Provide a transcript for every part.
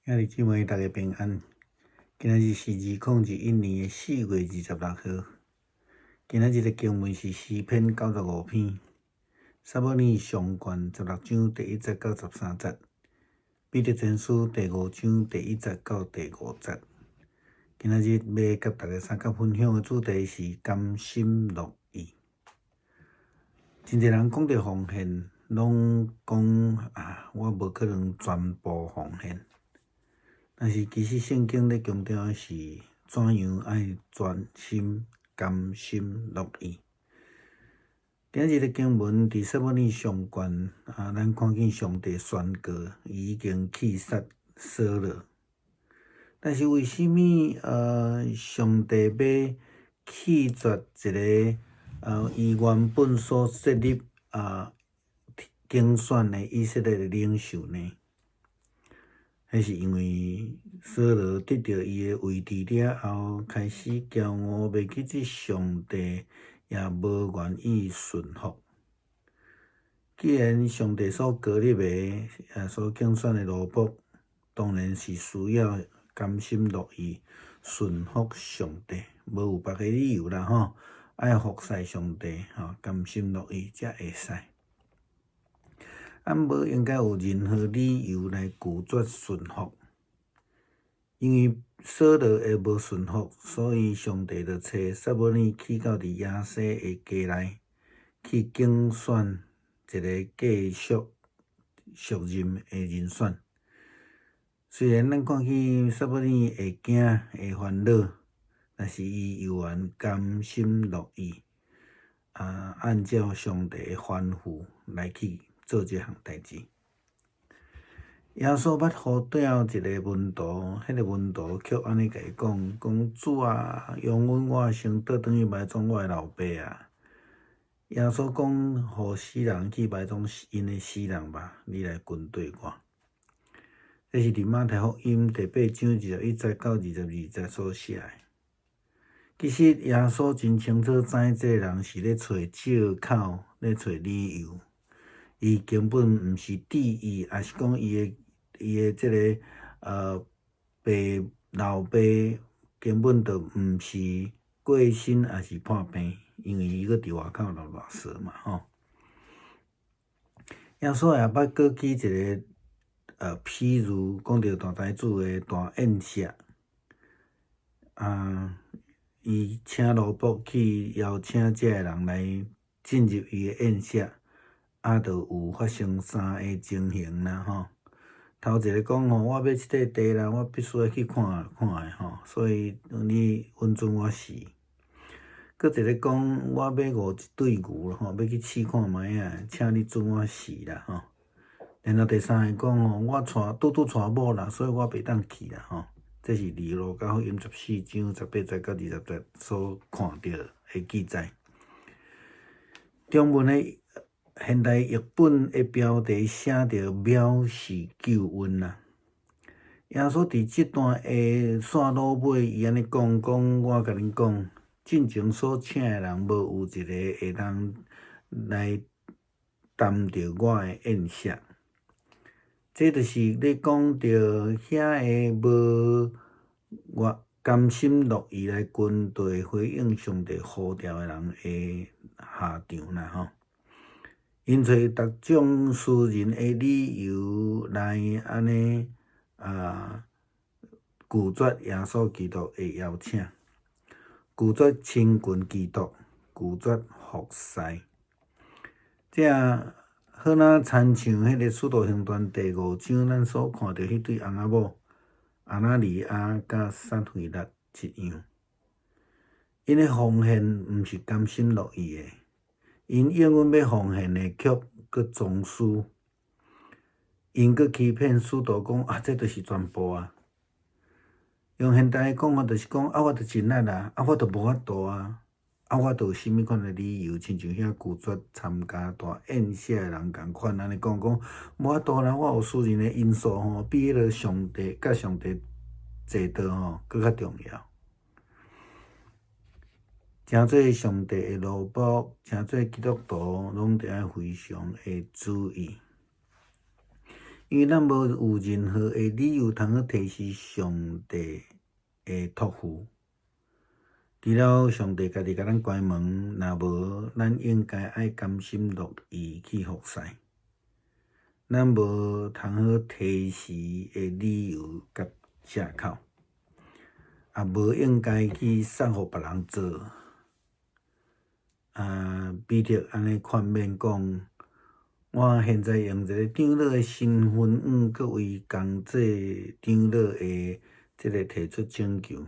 兄弟姊妹，大家平安。今仔日是2021年4月26号。今仔日的经文是诗篇95篇，撒母耳上卷16章第1节到13节，彼得前书第5章第1节到第5节。今仔日要甲大家三角分享的主题是甘心乐意。真侪人讲到奉献，拢讲我无可能全部奉献。但是其实圣经咧强调的是怎样爱专心、甘心乐意。今日的经文伫撒母耳上卷咱看见上帝宣告伊已经去杀扫罗，但是为什么上帝要弃绝一个伊原本所设立竞选的以色列的领袖呢？迄是因为扫罗得到伊的位置了后，开始骄傲，袂记即上帝，也无愿意顺服。既然上帝所高立的所竞选的奴仆，当然是需要甘心乐意顺服上帝，无有别个理由啦吼，爱服侍上帝甘心乐意才会使。无应该有任何理由来拒绝顺服，因为扫罗会无顺服，所以上帝就找撒母耳去到伫亚西的家内，去竞选一个继续属任的人选。虽然咱看见撒母耳会惊会烦恼，但是伊犹原甘心乐意按照上帝的吩咐来去做这项代志。耶稣捌呼召一个门徒，迄个门徒却安尼甲伊讲主啊，容阮我先倒转去埋葬我的老爸啊！耶稣讲，互死人去埋葬因的死人吧，你来跟对我。这是伫马太福音第8章21节到22节所写的。其实耶稣真清楚知这个人是咧找借口，咧找理由。伊根本毋是敌意，也是讲伊的这个老爸根本就毋是过身，也是破病，因为伊搁伫外口流热烧嘛吼。耶稣也捌过举一个譬如，讲到大财主的大宴席伊请奴仆去邀请这个人来进入伊的宴席。就有发生3个情形啦吼。头一个讲我买这块地啦，我必须要去看的吼，所以你允准我死。搁一个讲我买5对牛吼，要去试看卖啊，请你准我死啦吼。然后第三个讲我拄娶某啦，所以我袂当去啦吼。这是《路加福音》14章18节到20节所看到的记载。中文的现代译本的标题写着藐视救恩啦。耶稣伫这段的线路尾，伊安尼讲，我甲恁讲，进前所请的人，无有一个会当来担着我的宴席。这就是咧讲着遐个无甘心乐意来跟对回应上帝呼召的人的下场啦吼。因找各种私人的理由来安尼拒绝耶稣基督的邀请，拒绝亲近基督，拒绝服侍。这好若亲像迄个《使徒行传》第5章咱所看到迄对翁仔某阿那尼亚甲撒非勒一样，因的奉献毋是甘心乐意的。因永远要奉献的，却搁装输。因搁欺骗使徒讲这就是全部啊。用现代的讲法，就是讲我着真力啦，我着无法度啊，我着有啥物款的理由，亲像遐拒绝参加大宴席的人共款，安尼讲无法度啦，我有私人的因素吼，比迄个上帝甲上帝坐道吼搁较重要。诚做上帝的奴仆，诚做基督徒，拢得爱非常的注意，因因为咱无有任何的理由通去提示上帝的托付。除了上帝家己甲咱关门，若无，咱应该爱甘心乐意去服侍。咱无通好提示的理由甲借口，也无应该去送互别人做。彼得安尼劝勉讲，我现在用一个长老的身份，各位同做长老的即个提出请求。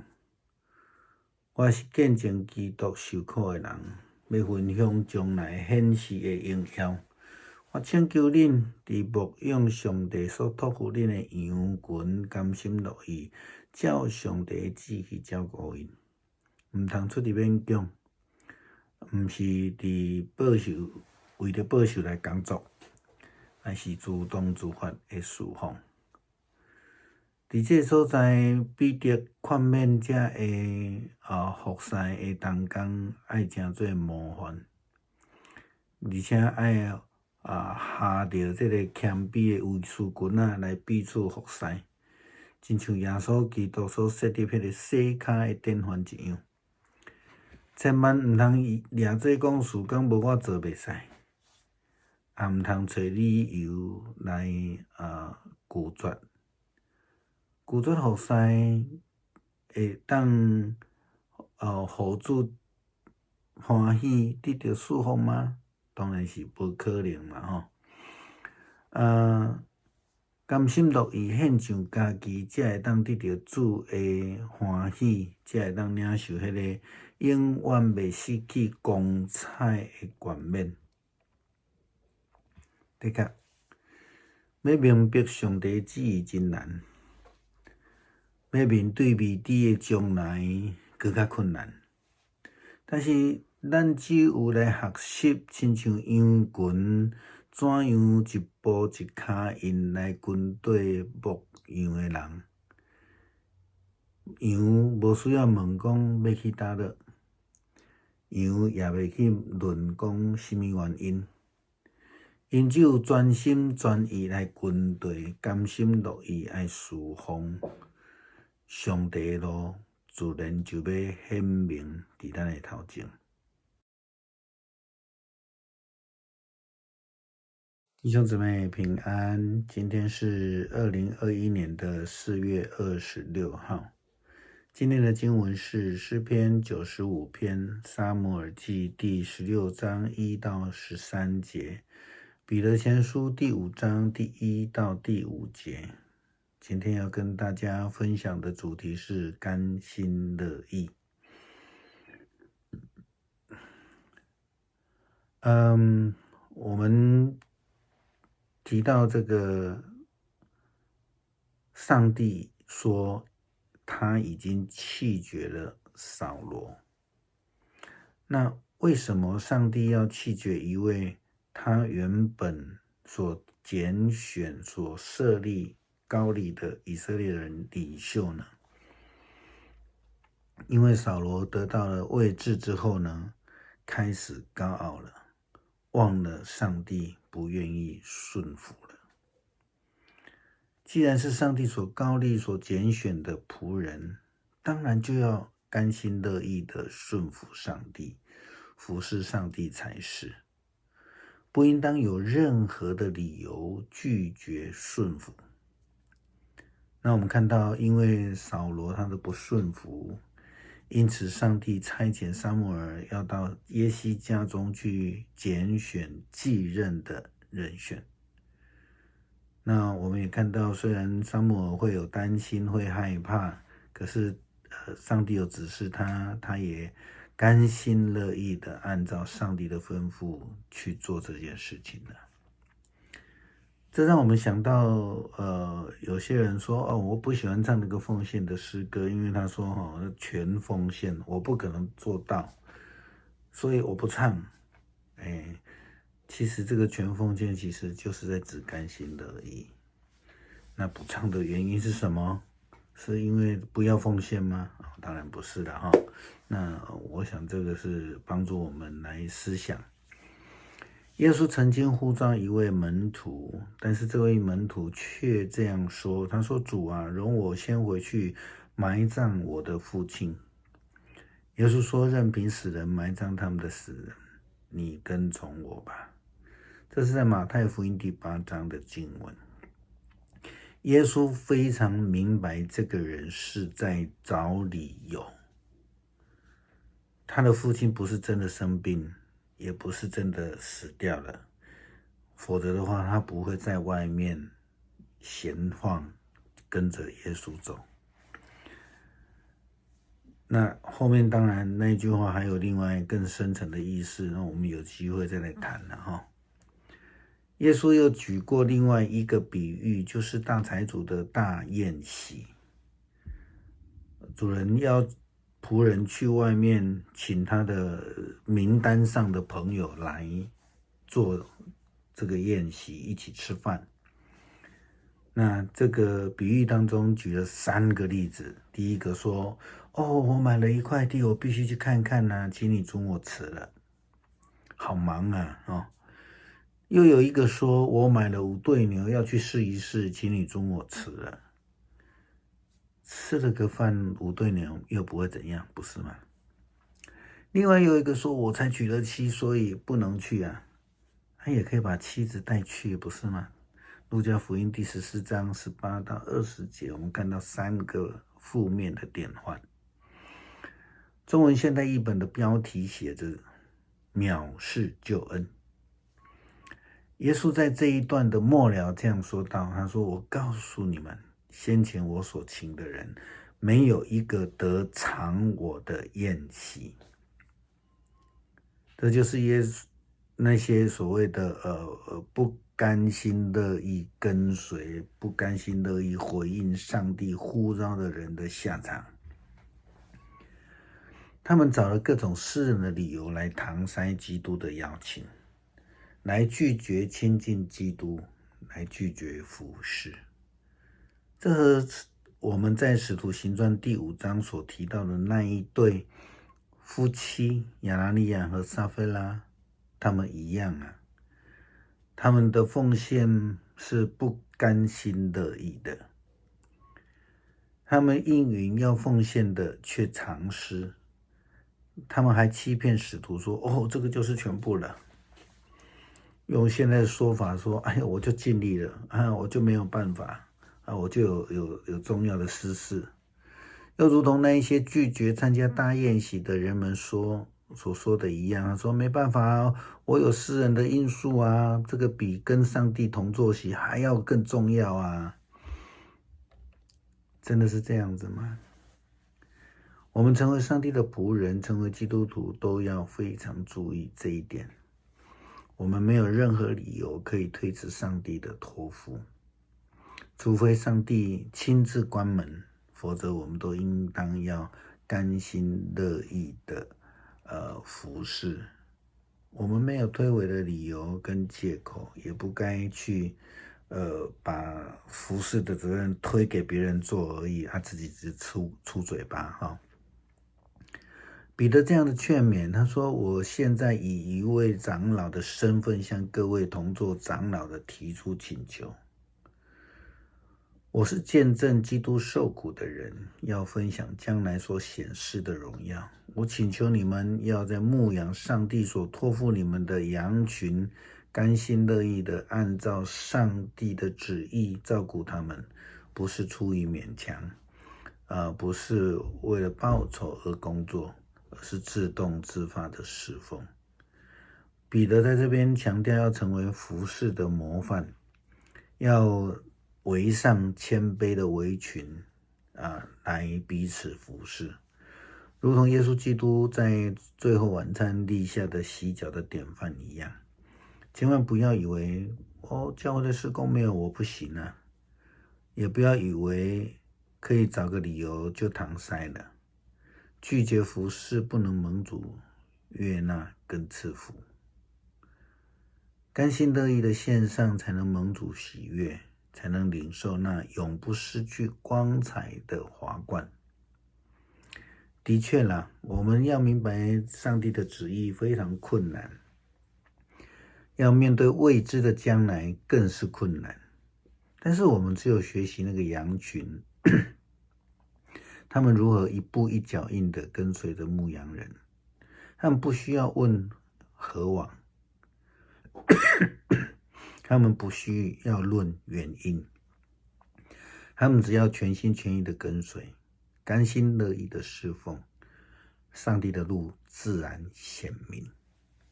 我是见证基督受苦的人，要分享将来显示的荣耀。我请求恁伫牧养上帝所托付恁的羊群，甘心乐意，照上帝的旨意照顾因，毋通出入勉强，毋是伫为着报酬来工作，而是自动自发的释放。伫这个所在，彼得劝勉者的服侍的同工爱诚做模范，而且爱下着这个谦卑的有事群来彼此服侍，亲像耶稣基督所设立迄个洗骹的典范一样。千万毋通掠做讲事工无我做袂使，也毋通找理由来拒绝。拒绝服侍会当互主欢喜得到释放吗？当然是无可能嘛吼。甘心乐意献上家己，才会当得到主的欢喜，才会当领受迄个永远袂失去光彩的冠冕。的确，要明白上帝旨意真难，要面对未知的将来更较困难。但是咱只有来学习，亲像羊群怎样一步一脚印来跟对牧羊的人。羊无需要问讲要去叨落，羊也袂去论讲什么原因，因只有专心专意来跟对，甘心乐意爱释放。上帝的路自然就要显明伫咱的头前。弟兄姊妹平安，今天是2021年的4月26号。今天的经文是诗篇95篇撒母耳记第16章1到13节，彼得前书第5章第1到第5节。今天要跟大家分享的主题是甘心乐意。我们提到这个上帝说他已经弃绝了扫罗，那为什么上帝要弃绝一位他原本所拣选所设立高立的以色列人领袖呢？因为扫罗得到了位置之后呢，开始高傲了，忘了上帝，不愿意顺服了。既然是上帝所高立所拣选的仆人，当然就要甘心乐意的顺服上帝，服侍上帝才是，不应当有任何的理由拒绝顺服。那我们看到，因为扫罗他的不顺服，因此上帝差遣撒母耳要到耶西家中去拣选继任的人选。那我们也看到，虽然撒母耳会有担心会害怕，可是上帝有指示他，他也甘心乐意的按照上帝的吩咐去做这件事情了。这让我们想到有些人说我不喜欢唱那个奉献的诗歌，因为他说全奉献我不可能做到，所以我不唱。其实这个全奉献其实就是在指甘心乐意。那不唱的原因是什么？是因为不要奉献吗？当然不是的那我想这个是帮助我们来思想。耶稣曾经呼召一位门徒，但是这位门徒却这样说：“他说，主啊，容我先回去埋葬我的父亲。”耶稣说：“任凭死人埋葬他们的死人，你跟从我吧。”这是在马太福音第8章的经文。耶稣非常明白这个人是在找理由。他的父亲不是真的生病，也不是真的死掉了，否则的话他不会在外面闲晃，跟着耶稣走。那后面当然那句话还有另外更深层的意思，那我们有机会再来谈了哈。耶稣又举过另外一个比喻，就是大财主的大宴席。主人要仆人去外面请他的名单上的朋友来做这个宴席，一起吃饭。那这个比喻当中举了3个例子。第一个说：“哦，我买了一块地，我必须去看看啊，请你准我辞了，好忙啊哦。”又有一个说：“我买了5对牛，要去试一试，请你准我辞了。”吃了个饭5对牛又不会怎样，不是吗？另外有一个说：“我才娶了妻，所以不能去啊。”他也可以把妻子带去，不是吗？路加福音第14章18到20节，我们看到3个负面的典范。中文现代译本的标题写着“藐视救恩”。耶稣在这一段的末了这样说道：“他说，我告诉你们，先前我所请的人，没有一个得尝我的宴席。”这就是耶稣那些所谓的不甘心乐意跟随、不甘心乐意回应上帝呼召的人的下场。他们找了各种私人的理由来搪塞基督的邀请，来拒绝亲近基督，来拒绝服事。这和我们在使徒行传第5章所提到的那一对夫妻亚拿尼亚和撒非拉他们一样啊，他们的奉献是不甘心乐意的，他们应允要奉献的却藏私，他们还欺骗使徒说：“哦，这个就是全部了。”用现在的说法说：“哎呀，我就尽力了啊，我就没有办法啊，我就有重要的私事。”又如同那一些拒绝参加大宴席的人们所说的一样，他说：“没办法啊，我有私人的因素啊，这个比跟上帝同坐席还要更重要啊。”真的是这样子吗？我们成为上帝的仆人，成为基督徒，都要非常注意这一点。我们没有任何理由可以推迟上帝的托付，除非上帝亲自关门，否则我们都应当要甘心乐意的服侍。我们没有推诿的理由跟借口，也不该去把服侍的责任推给别人做而已，他自己只出嘴巴哈。彼得这样的劝勉，他说：“我现在以一位长老的身份向各位同作长老的提出请求。我是见证基督受苦的人，要分享将来所显示的荣耀。我请求你们要在牧养上帝所托付你们的羊群，甘心乐意的按照上帝的旨意照顾他们，不是出于勉强，不是为了报酬而工作，而是自动自发的侍奉。”彼得在这边强调要成为服事的模范，要围上谦卑的围裙来彼此服事，如同耶稣基督在最后晚餐立下的洗脚的典范一样。千万不要以为教会的事工没有我不行啊，也不要以为可以找个理由就搪塞了。拒绝服事不能蒙主悦纳跟赐福，甘心乐意的献上才能蒙主喜悦，才能领受那永不失去光彩的华冠。的确啦，我们要明白上帝的旨意非常困难，要面对未知的将来更是困难。但是我们只有学习那个羊群，他们如何一步一脚印的跟随着牧羊人，他们不需要问何往，他们不需要论原因，他们只要全心全意的跟随，甘心乐意的侍奉，上帝的路自然显明。